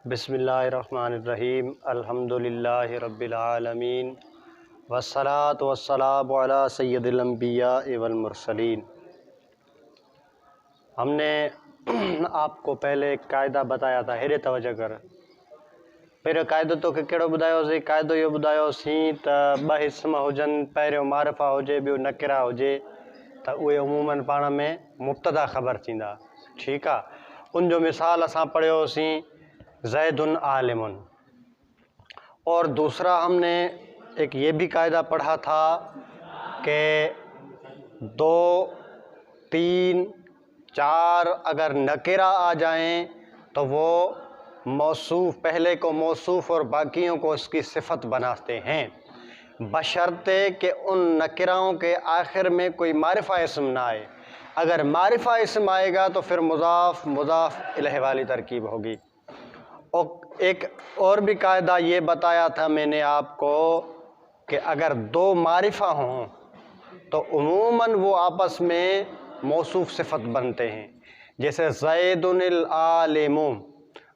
بسم اللہ الرحمن الرحیم الحمدللہ رب العالمین والصلاة والسلام علی سید الانبیاء والمرسلین۔ ہم نے آپ کو پہلے ایک قاعدہ بتایا تھا، ہیرے توجہ کر۔ پہرے قاعدو تو کہ کیڑو بدایو سی؟ قاعدو یہ بدایو سی تا بہ اسم ہوجن، پہریو معرفہ ہوجے بیو نکرہ ہوجے تا اوے عموماً پانا میں مبتدا خبر تھیندا، ٹھیک ہے۔ ان جو مثال اساں پڑھیو سی زید عالم، اور دوسرا ہم نے ایک یہ بھی قاعدہ پڑھا تھا کہ 2 3 4 اگر نکرہ آ جائیں تو وہ موصوف، پہلے کو موصوف اور باقیوں کو اس کی صفت بناتے ہیں، بشرطے کہ ان نکراؤں کے آخر میں کوئی معرفہ اسم نہ آئے۔ اگر معرفہ اسم آئے گا تو پھر مضاف مضاف الیہ والی ترکیب ہوگی۔ اور ایک اور بھی قاعدہ یہ بتایا تھا میں نے آپ کو کہ اگر 2 معرفہ ہوں تو عموماً وہ آپس میں موصوف صفت بنتے ہیں، جیسے زید العالم۔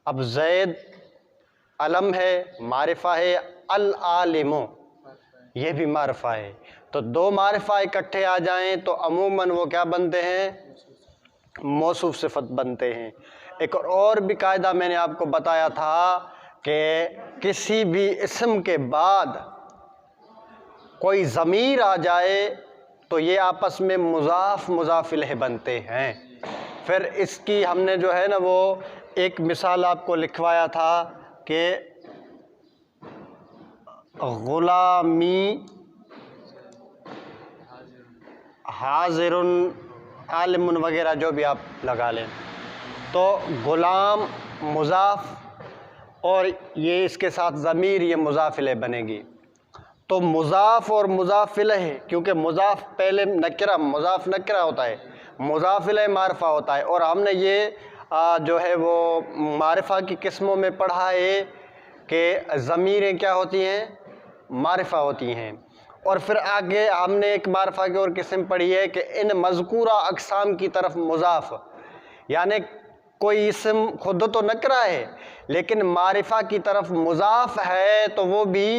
اب زید علم ہے، معرفہ ہے، العالم یہ بھی معرفہ ہے، تو 2 معرفہ اکٹھے آ جائیں تو عموماً وہ کیا بنتے ہیں؟ موصوف صفت بنتے ہیں۔ ایک اور بھی قاعدہ میں نے آپ کو بتایا تھا کہ کسی بھی اسم کے بعد کوئی ضمیر آ جائے تو یہ آپس میں مضاف مضاف الیہ بنتے ہیں۔ پھر اس کی ہم نے جو ہے نا وہ ایک مثال آپ کو لکھوایا تھا کہ غلامی حاضر عالم وغیرہ جو بھی آپ لگا لیں، تو غلام مضاف اور یہ اس کے ساتھ ضمیر یہ مضاف الیہ بنے گی۔ تو مضاف اور مضاف الیہ، کیونکہ مضاف پہلے نکرہ، مضاف نکرہ ہوتا ہے، مضاف الیہ معرفہ ہوتا ہے، اور ہم نے یہ جو ہے وہ معرفہ کی قسموں میں پڑھا ہے کہ ضمیریں کیا ہوتی ہیں؟ معرفہ ہوتی ہیں۔ اور پھر آگے ہم نے ایک معرفہ کی اور قسم پڑھی ہے کہ ان مذکورہ اقسام کی طرف مضاف، یعنی کوئی اسم خود تو نکرہ ہے لیکن معرفہ کی طرف مضاف ہے تو وہ بھی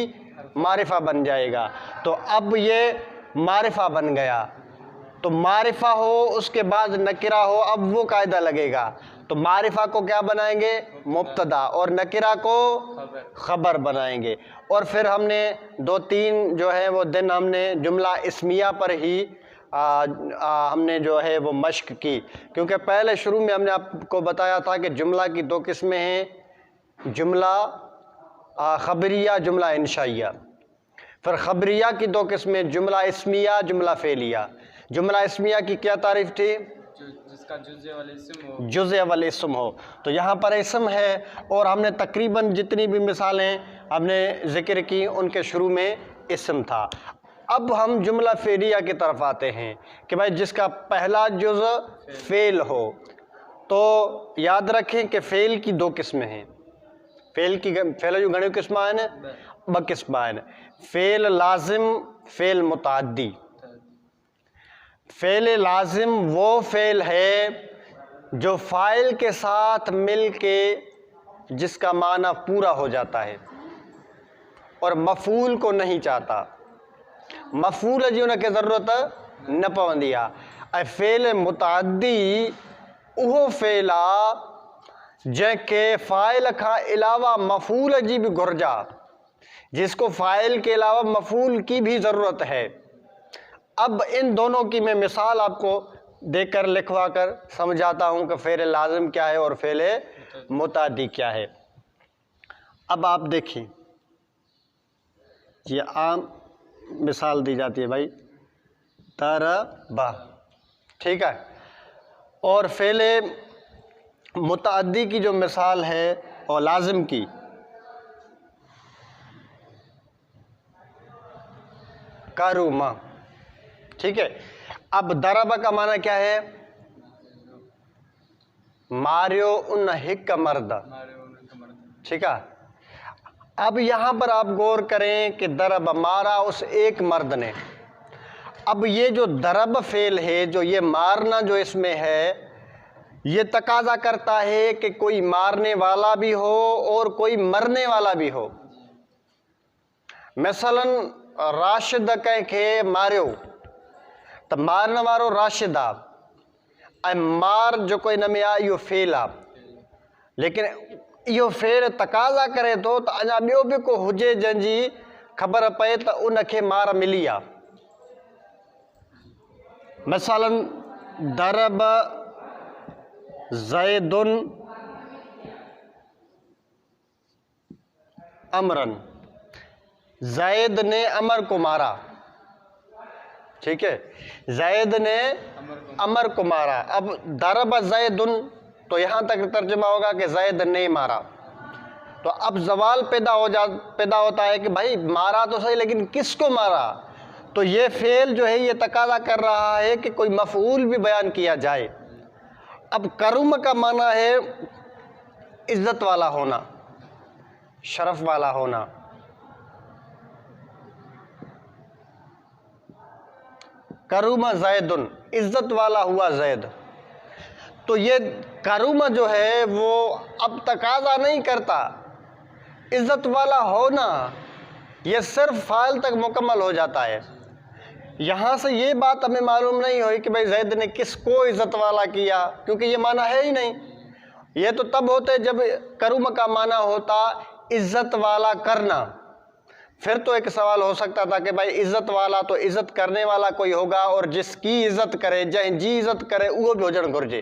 معرفہ بن جائے گا۔ تو اب یہ معرفہ بن گیا، تو معرفہ ہو اس کے بعد نکرہ ہو، اب وہ قاعدہ لگے گا۔ تو معرفہ کو کیا بنائیں گے؟ مبتدا، اور نکرہ کو خبر بنائیں گے۔ اور پھر ہم نے 2 3 جو ہے وہ دن ہم نے جملہ اسمیہ پر ہی ہم نے جو ہے وہ مشق کی، کیونکہ پہلے شروع میں ہم نے آپ کو بتایا تھا کہ جملہ کی 2 قسمیں ہیں، جملہ خبریہ، جملہ انشائیہ۔ پھر خبریہ کی 2 قسمیں، جملہ اسمیہ، جملہ فعلیہ۔ جملہ اسمیہ کی کیا تعریف تھی؟ جس کا جزء والاسم ہو، جزء والاسم ہو، تو یہاں پر اسم ہے، اور ہم نے تقریباً جتنی بھی مثالیں ہم نے ذکر کی ان کے شروع میں اسم تھا۔ اب ہم جملہ فعلیہ کی طرف آتے ہیں کہ بھائی جس کا پہلا جزء فعل ہو، تو یاد رکھیں کہ فعل کی 2 قسمیں ہیں۔ فعل جو گھنی قسم ہیں، 2 قسم ہیں، فعل لازم، فعل متعدی۔ فعل لازم وہ فعل ہے جو فاعل کے ساتھ مل کے جس کا معنی پورا ہو جاتا ہے اور مفعول کو نہیں چاہتا، مفعول جی ان کے ضرورت نہ پوندی ہے۔ فعل متعدی وہ فعل جن کے فاعل کا علاوہ مفعول جی بھی گرجا، جس کو فاعل کے علاوہ مفعول کی بھی ضرورت ہے۔ اب ان دونوں کی میں مثال آپ کو دیکھ کر لکھوا کر سمجھاتا ہوں کہ فعل لازم کیا ہے اور فعل متعدی کیا ہے۔ اب آپ دیکھیں، یہ عام مثال دی جاتی ہے بھائی، ضربہ، ٹھیک ہے۔ اور فعل متعدی کی جو مثال ہے اور لازم کی، کرما، ٹھیک ہے۔ اب ضربہ کا معنی کیا ہے؟ ماریو ان ہک مرد، ٹھیک ہے۔ اب یہاں پر آپ غور کریں کہ ضرب مارا اس ایک مرد نے۔ اب یہ جو ضرب فعل ہے، جو یہ مارنا جو اس میں ہے، یہ تقاضا کرتا ہے کہ کوئی مارنے والا بھی ہو اور کوئی مرنے والا بھی ہو. مثلا راشد کہیں کہ ماریو تو مارنے والو راشد آ مار جو کوئی نمی آ یہ فیل آ لیکن یہ فیل تقاضا کرے تو انا بیو بھی کو ہوجے جن جی خبر پئے تو ان کے مار ملی آ. مثلا ضرب زید امرن زید نے امر کو مارا. ٹھیک ہے زید نے امر کو مارا. اب ضرب زید تو یہاں تک ترجمہ ہوگا کہ زید نے مارا. تو اب سوال پیدا ہوتا ہے کہ بھائی مارا تو صحیح لیکن کس کو مارا. تو یہ فعل جو ہے یہ تقاضا کر رہا ہے کہ کوئی مفعول بھی بیان کیا جائے. اب کرم کا معنی ہے عزت والا ہونا شرف والا ہونا. کرم زید عزت والا ہوا زید. تو یہ کرم جو ہے وہ اب تقاضا نہیں کرتا عزت والا ہونا, یہ صرف فاعل تک مکمل ہو جاتا ہے. یہاں سے یہ بات ہمیں معلوم نہیں ہوئی کہ بھئی زید نے کس کو عزت والا کیا, کیونکہ یہ معنی ہے ہی نہیں. یہ تو تب ہوتے جب کرم کا معنی ہوتا عزت والا کرنا. پھر تو ایک سوال ہو سکتا تھا کہ بھائی عزت والا تو عزت کرنے والا کوئی ہوگا اور جس کی عزت کرے جہیں جی عزت کرے وہ بھی ہوجن گھرجے.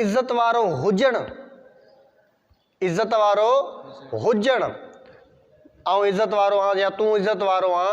عزت وارو ہوجن عزت وارو ہوجن آؤں عزت وارو ہاں یا توں عزت وارو ہاں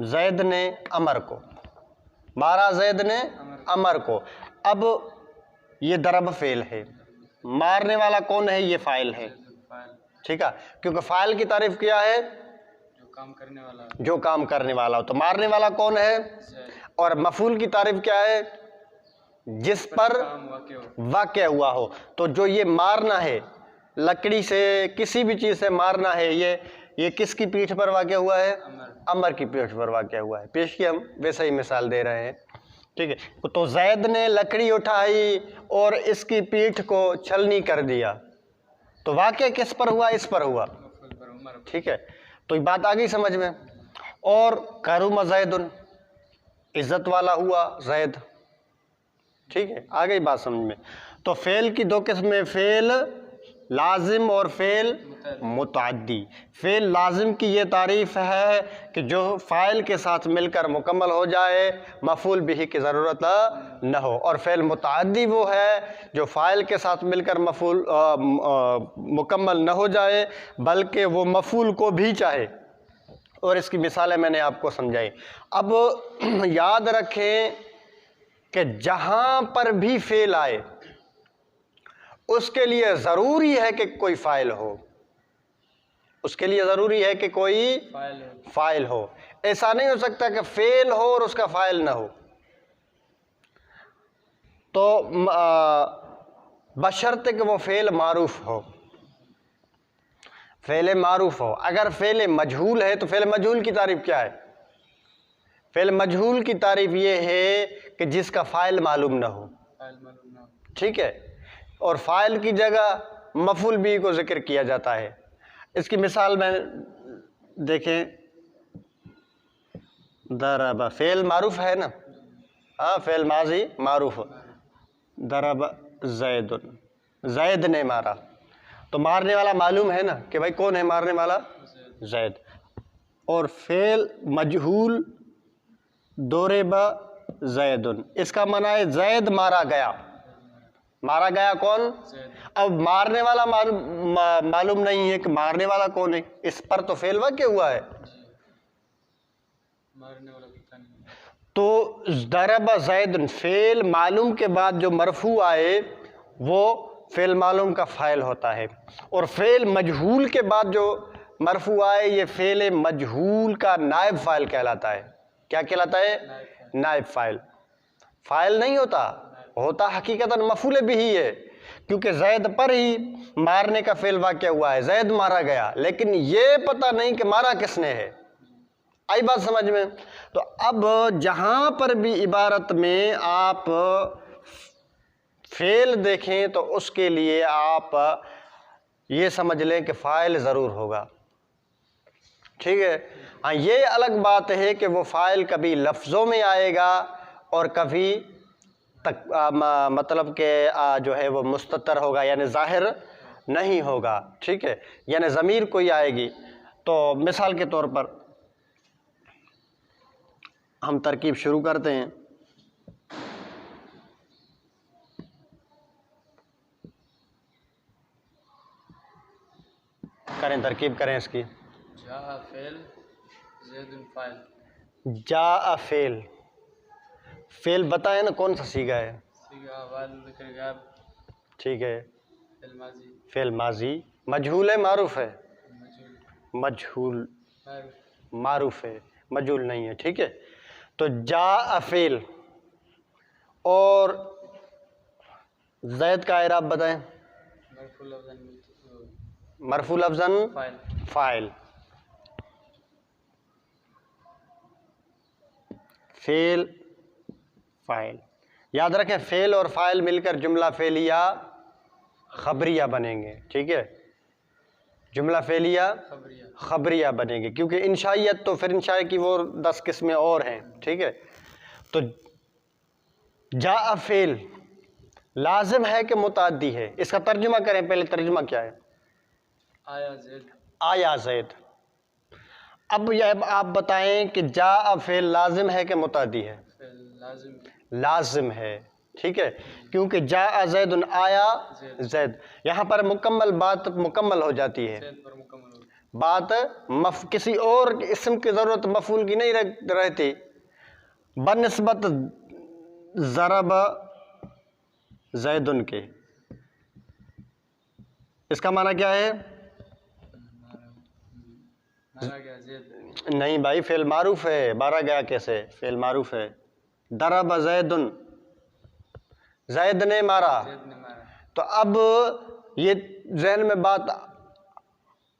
زید نے امر کو مارا زید نے امر کو. اب یہ ضرب فعل ہے مارنے والا کون ہے یہ فاعل ہے. ٹھیک ہے کیونکہ فاعل کی تعریف کیا ہے جو کام کرنے والا ہو. تو مارنے والا کون ہے اور مفعول کی تعریف کیا ہے جس پر واقع ہوا ہو. تو جو یہ مارنا ہے لکڑی سے کسی بھی چیز سے مارنا ہے یہ کس کی پیٹھ پر واقع ہوا ہے امر کی پیٹھ پر واقع ہوا ہے. پیش کی ہم ویسا ہی مثال دے رہے ہیں. ٹھیک ہے تو زید نے لکڑی اٹھائی اور اس کی پیٹھ کو چھلنی کر دیا تو واقع کس پر ہوا اس پر ہوا. ٹھیک ہے تو یہ بات آ گئی سمجھ میں. اور کرم زید عزت والا ہوا زید. ٹھیک ہے آ گئی بات سمجھ میں. تو فعل کی دو قسمیں فعل لازم اور فعل متعدی. فعل لازم کی یہ تعریف ہے کہ جو فاعل کے ساتھ مل کر مکمل ہو جائے مفعول بھی کی ضرورت نہ ہو. اور فعل متعدی وہ ہے جو فاعل کے ساتھ مل کر مفعول مکمل نہ ہو جائے بلکہ وہ مفعول کو بھی چاہے. اور اس کی مثالیں میں نے آپ کو سمجھائی. اب یاد رکھیں کہ جہاں پر بھی فعل آئے اس کے لیے ضروری ہے کہ کوئی فاعل ہو. اس کے لیے ضروری ہے کہ کوئی فاعل ہو. ایسا نہیں ہو سکتا کہ فعل ہو اور اس کا فاعل نہ ہو. تو بشرط کہ وہ فعل معروف ہو. فعل معروف ہو. اگر فعل مجہول ہے تو فعل مجہول کی تعریف کیا ہے؟ فعل مجہول کی تعریف یہ ہے کہ جس کا فاعل معلوم نہ ہو. ٹھیک ہے اور فاعل کی جگہ مفعول بھی کو ذکر کیا جاتا ہے. اس کی مثال میں دیکھیں ضرب فعل معروف ہے نا. ہاں فعل ماضی معروف. ضرب زید زید نے مارا تو مارنے والا معلوم ہے نا کہ بھائی کون ہے مارنے والا زید. اور فعل مجہول ضرب زید اس کا معنی ہے زید مارا گیا. مارا گیا کون؟ اب مارنے والا معلوم نہیں ہے کہ مارنے والا کون ہے. اس پر تو فعل واقع ہوا ہے. تو ضرب زید فعل معلوم کے بعد جو مرفوع آئے وہ فعل معلوم کا فاعل ہوتا ہے، اور فعل مجہول کے بعد جو مرفوع آئے یہ فعل مجہول کا نائب فاعل کہلاتا ہے۔ کیا کہلاتا ہے؟ نائب فاعل۔ فاعل نہیں ہوتا حقیقتاً مفعول بھی ہی ہے، کیونکہ زید پر ہی مارنے کا فعل واقع ہوا ہے، زید مارا گیا، لیکن یہ پتہ نہیں کہ مارا کس نے ہے۔ آئی بات سمجھ میں؟ تو اب جہاں پر بھی عبارت میں آپ فعل دیکھیں تو اس کے لیے آپ یہ سمجھ لیں کہ فاعل ضرور ہوگا، ٹھیک ہے؟ ہاں یہ الگ بات ہے کہ وہ فاعل کبھی لفظوں میں آئے گا اور کبھی مطلب کہ جو ہے وہ مستتر ہوگا، یعنی ظاہر نہیں ہوگا، ٹھیک ہے؟ یعنی ضمیر کوئی آئے گی۔ تو مثال کے طور پر ہم ترکیب شروع کرتے ہیں۔ ترکیب کریں اس کی۔ جاء فعل زید فاعل۔ جاء فعل، فعل بتائیں نا کون سا صیغہ ہے؟ صیغہ واحد ذکر غائب۔ ٹھیک ہے۔ فعل ماضی۔ فعل ماضی مجہول ہے معروف ہے؟ مجہول، معروف ہے، مجہول نہیں ہے، ٹھیک ہے؟ تو جاء فعل، اور زید کا اعراب بتائیں۔ مرفوع لفظاً مرفوع لفظاً فاعل۔ فاعل، فعل فاعل، یاد رکھیں فعل اور فاعل مل کر جملہ فعلیہ خبریہ بنیں گے، ٹھیک ہے؟ جملہ فعلیہ خبریہ۔ خبریہ بنیں گے، کیونکہ انشائیت تو پھر انشاء کی وہ 10 قسمیں اور ہیں، ٹھیک ہے؟ تو جاء فعل لازم ہے کہ متعدی ہے؟ اس کا ترجمہ کریں، پہلے ترجمہ کیا ہے؟ آیا زید۔ آیا زید۔ اب یہ آپ بتائیں کہ جاء فعل لازم ہے کہ متعدی ہے؟ فعل لازم۔ لازم ہے، ٹھیک ہے؟ کیونکہ جاء زید، آیا زید، یہاں پر مکمل بات مکمل ہو جاتی ہے، زید پر مکمل ہو۔ بات کسی اور اسم کی ضرورت مفعول کی نہیں رہتی، بنسبت ضرب زید کے۔ اس کا معنی کیا ہے؟ مارا گیا زید۔ نہیں بھائی، فعل معروف ہے، مارا گیا کیسے؟ فعل معروف ہے۔ ضرب زید، زید نے مارا۔ زید نے مارا۔ تو اب یہ ذہن میں بات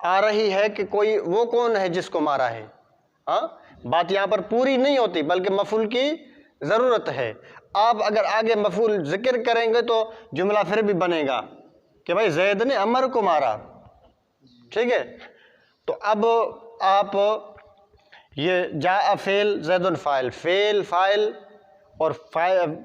آ رہی ہے کہ کوئی وہ کون ہے جس کو مارا ہے؟ ہاں، بات یہاں پر پوری نہیں ہوتی بلکہ مفعول کی ضرورت ہے۔ آپ اگر آگے مفعول ذکر کریں گے تو جملہ پھر بھی بنے گا کہ بھائی زید نے عمر کو مارا، ٹھیک ہے؟ تو اب آپ یہ جاء فعل زید فاعل، فعل فاعل، اور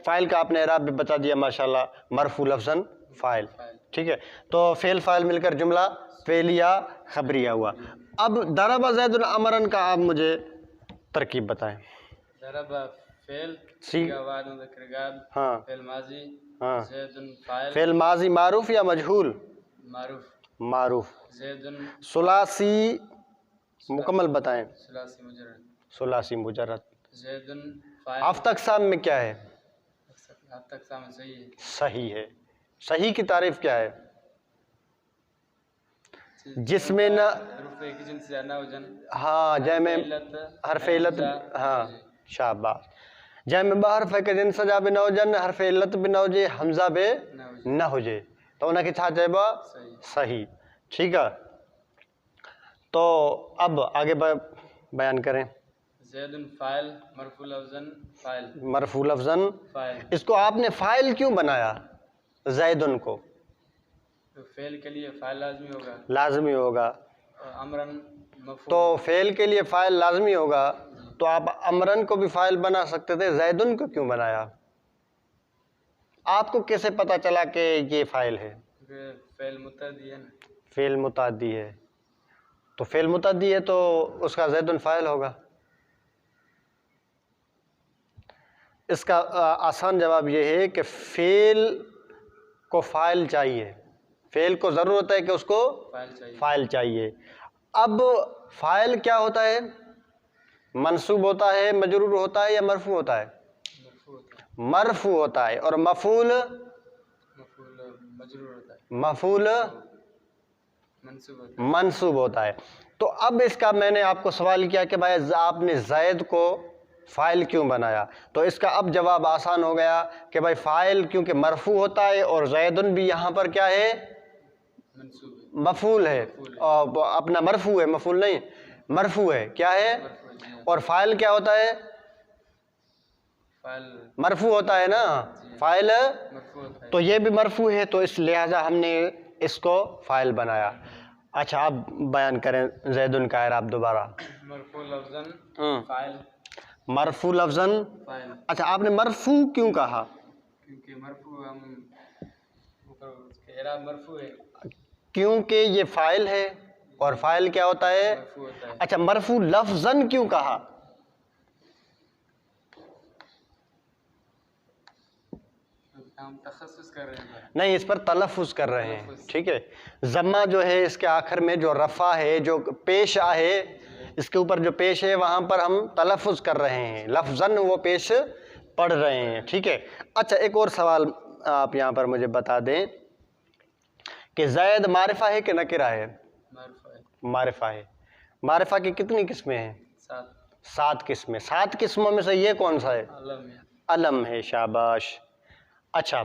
فاعل کا آپ نے اعراب بھی بتا دیا ماشاءاللہ، مرفوع لفظاً فاعل، ٹھیک ہے؟ تو فعل فاعل مل کر جملہ فعلیہ خبریہ ہوا۔ اب ضرب زید عمرن کا آپ مجھے ترکیب بتائیں۔ ضرب فعل صیغہ واحد ذکر غائب۔ ہاں فعل ماضی ہاں، زید فاعل۔ فعل ماضی معروف یا مجہول؟ معروف۔ معروف۔ زید ثلاثی مکمل بتائیں۔ ثلاثی مجرد۔ ثلاثی مجرد۔ زید فاعل۔ ہفتہ اقسام میں کیا ہے؟ ہفتہ اقسام میں صحیح ہے۔ صحیح ہے۔ صحیح کی تعریف کیا ہے؟ جس میں نہ رفع کی جنس یا نہ وجن۔ ہاں، جمع حرف علت، ہاں شاباش، جمع بحرف کے جن سجا بے نوجن، حرف علت بے نوجے، حمزہ بے نہ ہو جے، تو انہیں کی چھا جائے با صحیح، ٹھیک ہے؟ تو اب آگے بیان کریں۔ زید فاعل مرفوع لفظاً فاعل۔ مرفوع لفظاً فاعل۔ اس کو آپ نے فاعل کیوں بنایا زیدن کو؟ تو فعل کے لیے فاعل لازمی ہوگا۔ لازمی ہوگا، اور امرن مفعول۔ تو فعل کے لیے فاعل لازمی ہوگا، تو آپ امرن کو بھی فاعل بنا سکتے تھے، زیدن کو کیوں بنایا؟ آپ کو کیسے پتا چلا کہ یہ فاعل ہے؟ فعل متعدی ہے نا۔ فعل متعدی ہے، تو فعل متعدی ہے تو اس کا زیدن فاعل ہوگا۔ اس کا آسان جواب یہ ہے کہ فعل کو فاعل چاہیے، فعل کو ضرورت ہے کہ اس کو فاعل چاہیے۔ فاعل چاہیے۔ اب فاعل کیا ہوتا ہے؟ منصوب ہوتا ہے، مجرور ہوتا ہے، یا مرفوع ہوتا ہے؟ مرفوع ہوتا ہے۔ مرفوع ہوتا ہے، اور مفعول مفعول مجرور ہوتا ہے، مفعول منصوب ہوتا ہے. منصوب ہوتا ہے. تو اب اس کا میں نے آپ کو سوال کیا کہ بھائی آپ نے زید کو فاعل کیوں بنایا، تو اس کا اب جواب آسان ہو گیا کہ بھائی فاعل کیونکہ مرفوع ہوتا ہے اور زیدن بھی یہاں پر کیا ہے، منصوب ہے، مفعول ہے، اور اپنا مرفوع ہے، مفعول نہیں مرفوع ہے، کیا ہے، مرفوع ہے، جی ہاں. اور فاعل کیا ہوتا ہے، فاعل مرفوع ہوتا ہے نا، فاعل مرفوع ہوتا ہے. تو یہ بھی مرفوع ہے، تو اس لہٰذا ہم نے اس کو فاعل بنایا. اچھا اب بیان کریں زیدن کا اعراب دوبارہ. مرفوع لفظاً ہوں. فاعل مرفوع لفظاً، فاعل، اچھا آپ نے مرفوع کیوں کہا، کیونکہ مرفوع ہم اس کے اعراب مرفوع ہے، کیونکہ یہ فاعل ہے اور فاعل کیا ہوتا ہے، مرفوع ہوتا ہے. اچھا مرفوع لفظاً کیوں کہا، ہم تخصص کر رہے ہیں. نہیں اس پر تلفظ کر رہے ہیں، ٹھیک ہے. ضمہ جو ہے اس کے آخر میں جو رفع ہے، جو پیش ہے، اس کے اوپر جو پیش ہے وہاں پر ہم تلفظ کر رہے ہیں، لفظاً وہ پیش پڑھ رہے ہیں، ٹھیک ہے. اچھا ایک اور سوال آپ یہاں پر مجھے بتا دیں کہ زید معرفہ ہے کہ نکرہ ہے، معرفہ ہے، معرفہ ہے. معرفہ کی کتنی قسمیں ہیں، 7 7 قسمیں. 7 قسموں میں سے یہ کون سا ہے، علم ہے. علم ہے، شاباش. اچھا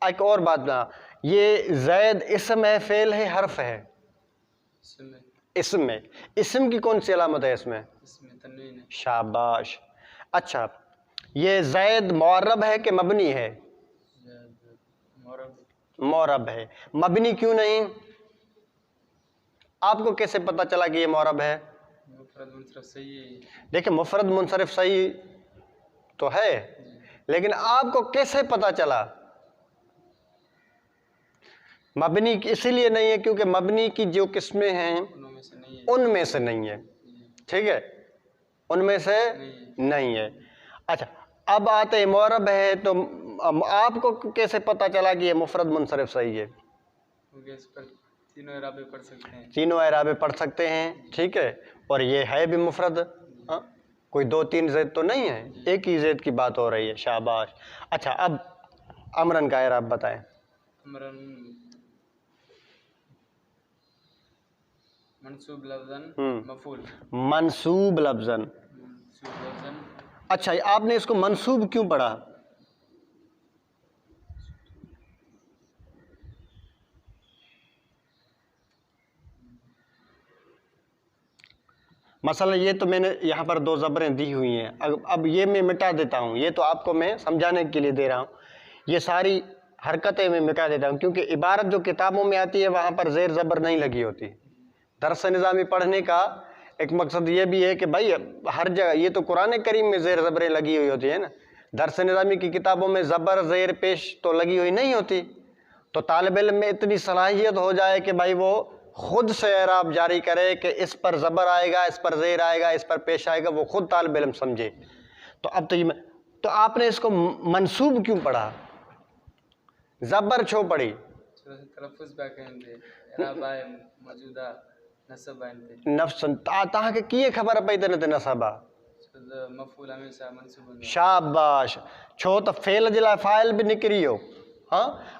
ایک اور بات نا، یہ زید اسم ہے، فعل ہے، حرف ہے، اسم ہے، اسم ہے. اسم کی کون سی علامت ہے اس میں، اسم تنوین ہے. شاباش. اچھا یہ زید معرب ہے کہ مبنی ہے، زید معرب، معرب ہے. مبنی کیوں نہیں، آپ کو کیسے پتا چلا کہ یہ معرب ہے، مفرد منصرف صحیح ہے. دیکھیں مفرد منصرف صحیح تو ہے، لیکن آپ کو کیسے پتا چلا، مبنی اسی لیے نہیں ہے کیونکہ مبنی کی جو قسمیں ہیں انہوں میں سے نہیں ہے. ان میں سے نہیں ہے، ٹھیک ہے، ان میں سے نہیں ہے. اچھا اب آتے ہیں معرب ہے، تو آپ کو کیسے پتا چلا کہ یہ مفرد منصرف صحیح ہے، کیونکہ اس پر تینوں اعرابیں پڑھ سکتے ہیں. تینوں اعرابیں پڑھ سکتے ہیں، ٹھیک ہے، اور یہ ہے بھی مفرد، ہاں کوئی 2-3 زید تو نہیں ہے، ایک ہی زید کی بات ہو رہی ہے، شاباش. اچھا اب امرن کا اعراب بتائیں. امرن منصوب لفظاً مفعول، منصوب لفظاً. منصوب لفظاً. اچھا آپ نے اس کو منصوب کیوں پڑھا، مثلا یہ تو میں نے یہاں پر 2 زبریں دی ہوئی ہیں، اب یہ میں مٹا دیتا ہوں، یہ تو آپ کو میں سمجھانے کے لیے دے رہا ہوں، یہ ساری حرکتیں میں مٹا دیتا ہوں کیونکہ عبارت جو کتابوں میں آتی ہے وہاں پر زیر زبر نہیں لگی ہوتی. درس نظامی پڑھنے کا ایک مقصد یہ بھی ہے کہ بھائی ہر جگہ، یہ تو قرآن کریم میں زیر زبریں لگی ہوئی ہوتی ہیں نا، درس نظامی کی کتابوں میں زبر زیر پیش تو لگی ہوئی نہیں ہوتی. تو طالب علم میں اتنی صلاحیت ہو جائے کہ بھائی وہ خود سے اعراب جاری کرے کہ اس پر زبر آئے گا، اس پر زیر آئے گا، اس پر پیش آئے گا، وہ خود طالب علم سمجھے. تو اب تو آپ نے اس کو منصوب کیوں پڑھا، زبر چھو پڑی، تلفظ پہ کہیں دے اعراب آئے موجودہ نصب آئیں تھے. نفس تاں کہ کیے خبر پئی تے نصبا، مفعول ہمیشہ منصوب ہوتا ہے. شاباش. چھو تو فعل جے لاءِ فاعل بھی نکریو، ہاں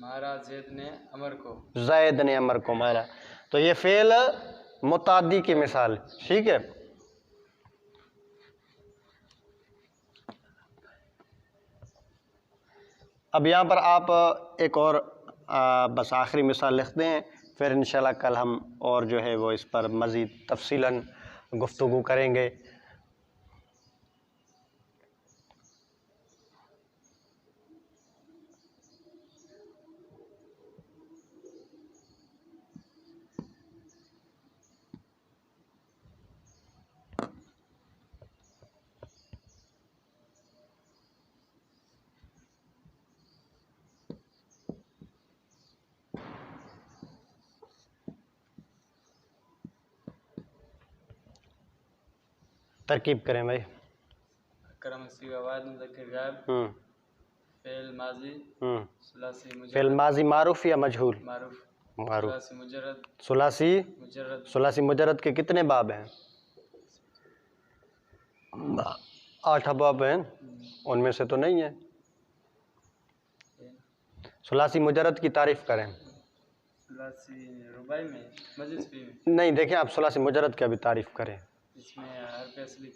مارا زید نے امر کو، زید نے امر کو مارا، تو یہ فعل متعدی کی مثال، ٹھیک ہے. اب یہاں پر آپ ایک اور بس آخری مثال لکھتے ہیں، پھر انشاءاللہ کل ہم اور جو ہے وہ اس پر مزید تفصیلاً گفتگو کریں گے. ترکیب کریں بھائی. اکرم صیغہ واحد مذکر غائب. فعل ماضی ثلاثی فعل مجرد ماضی معروف یا مجہول؟ معروف. معروف. ثلاثی مجرد ثلاثی مجرد. ثلاثی مجرد کے کتنے باب ہیں؟ 8 ابواب ہیں. ان میں سے تو نہیں ہے. ثلاثی مجرد کی تعریف کریں. ثلاثی رباعی میں مزید فی میں نہیں، دیکھیں آپ ثلاثی مجرد کی ابھی تعریف کریں. اس میں حرف اصلی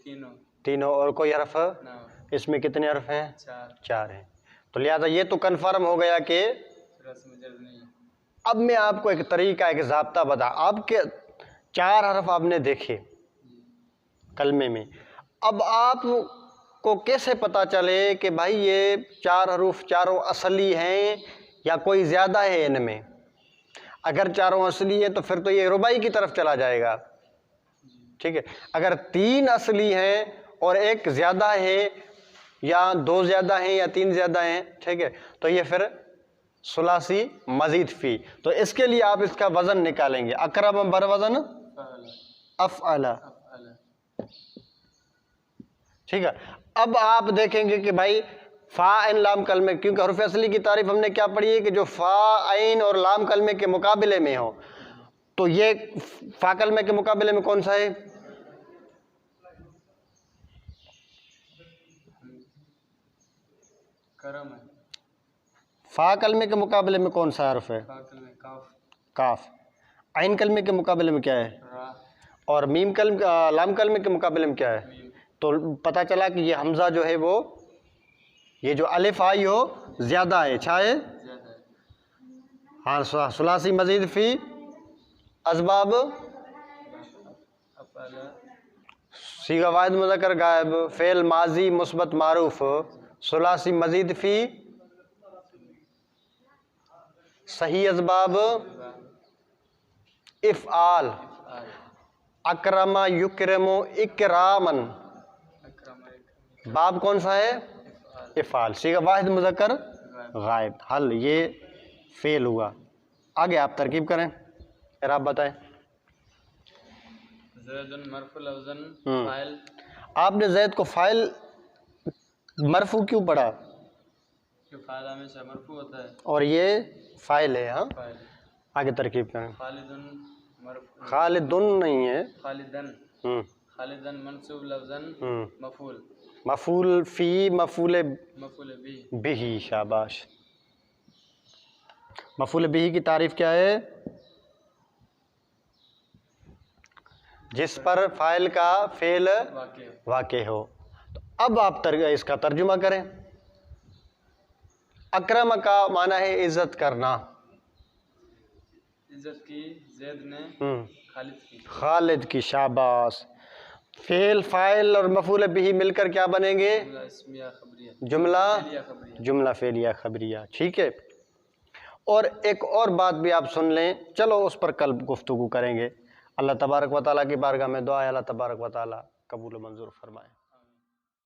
تینوں اور کوئی حرف؟ نہ ہو. اس میں کتنے حرف ہیں؟ 4. 4 ہیں. تو لہٰذا یہ تو کنفرم ہو گیا کہ ثلاثی مجرد نہیں ہے. اب میں آپ کو ایک طریقہ ایک ضابطہ بتا. آپ کے 4 حرف آپ نے دیکھے کلمے میں. اب آپ کو کیسے پتا چلے کہ بھائی یہ 4 حروف چاروں اصلی ہیں یا کوئی زیادہ ہے ان میں؟ اگر چاروں اصلی ہے تو پھر تو یہ رباعی کی طرف چلا جائے گا. ٹھیک ہے. اگر 3 اصلی ہیں اور ایک زیادہ ہے یا 2 زیادہ ہیں یا 3 زیادہ ہیں، ٹھیک ہے، تو یہ پھر ثلاثی مزید فی. تو اس کے لیے آپ اس کا وزن نکالیں گے. اقرب بر وزن افعل. ٹھیک ہے. اب آپ دیکھیں گے کہ بھائی فا عین لام کلمے، کیونکہ حروف اصلی کی تعریف ہم نے کیا پڑھی ہے کہ جو فا عین اور لام کلمے کے مقابلے میں ہو. تو یہ فا کلمے کے مقابلے میں کون سا ہے؟ کرم ہے. فا کلمے کے مقابلے میں کون سا حرف ہے؟ فا کلمہ کاف. کاف. عین کلمے کے مقابلے میں کیا ہے؟ را. اور میم لام کلمے کے مقابلے میں کیا ہے؟ میم. تو پتہ چلا کہ یہ حمزہ جو ہے وہ یہ جو الف آئی ہو زیادہ ہے. اچھا ہے. زیادہ ہے. ہاں. ثلاثی مزید فی اسباب افعل صیغہ واحد مذکر غائب فعل ماضی مثبت معروف ثلاثی مزید فی صحیح اسباب افعال اکرم یکرم اکرامن. اکرم باب کون سا ہے؟ افعال. صیغہ واحد مذکر غائب. غائب. حل یہ فعل ہوا. آگے آپ ترکیب کریں. اعراب بتائیں. زید مرفوع لفظاً فاعل. آپ نے زید کو فاعل مرفوع کیوں پڑھا؟ کہ فاعل ہمیشہ مرفوع ہوتا ہے. اور یہ فاعل ہے. ہاں. فاعل. آگے ترکیب کریں. خالدن مرفوع. خالدن نہیں ہے. خالدن. ہم. خالدن منصوب لفظاً مفعول. مفعول فی مفعول مفعول بھی. بہ. شاباش. مفعول بہ کی تعریف کیا ہے؟ جس پر فاعل کا فعل واقع. واقع ہو. تو اب آپ اس کا ترجمہ کریں. اکرم کا معنی ہے عزت کرنا. عزت کی زید نے خالد کی. خالد کی. شاباش. فعل فاعل اور مفعول بہ مل کر کیا بنیں گے؟ جملہ اسمیہ خبریہ. جملہ فعلیہ خبریہ. جملہ فعلیہ خبریہ. ٹھیک ہے. اور ایک اور بات بھی آپ سن لیں. چلو اس پر کل گفتگو کریں گے. اللہ تبارک و تعالیٰ کی بارگاہ میں دعا ہے اللہ تبارک و تعالیٰ قبول و منظور فرمائے.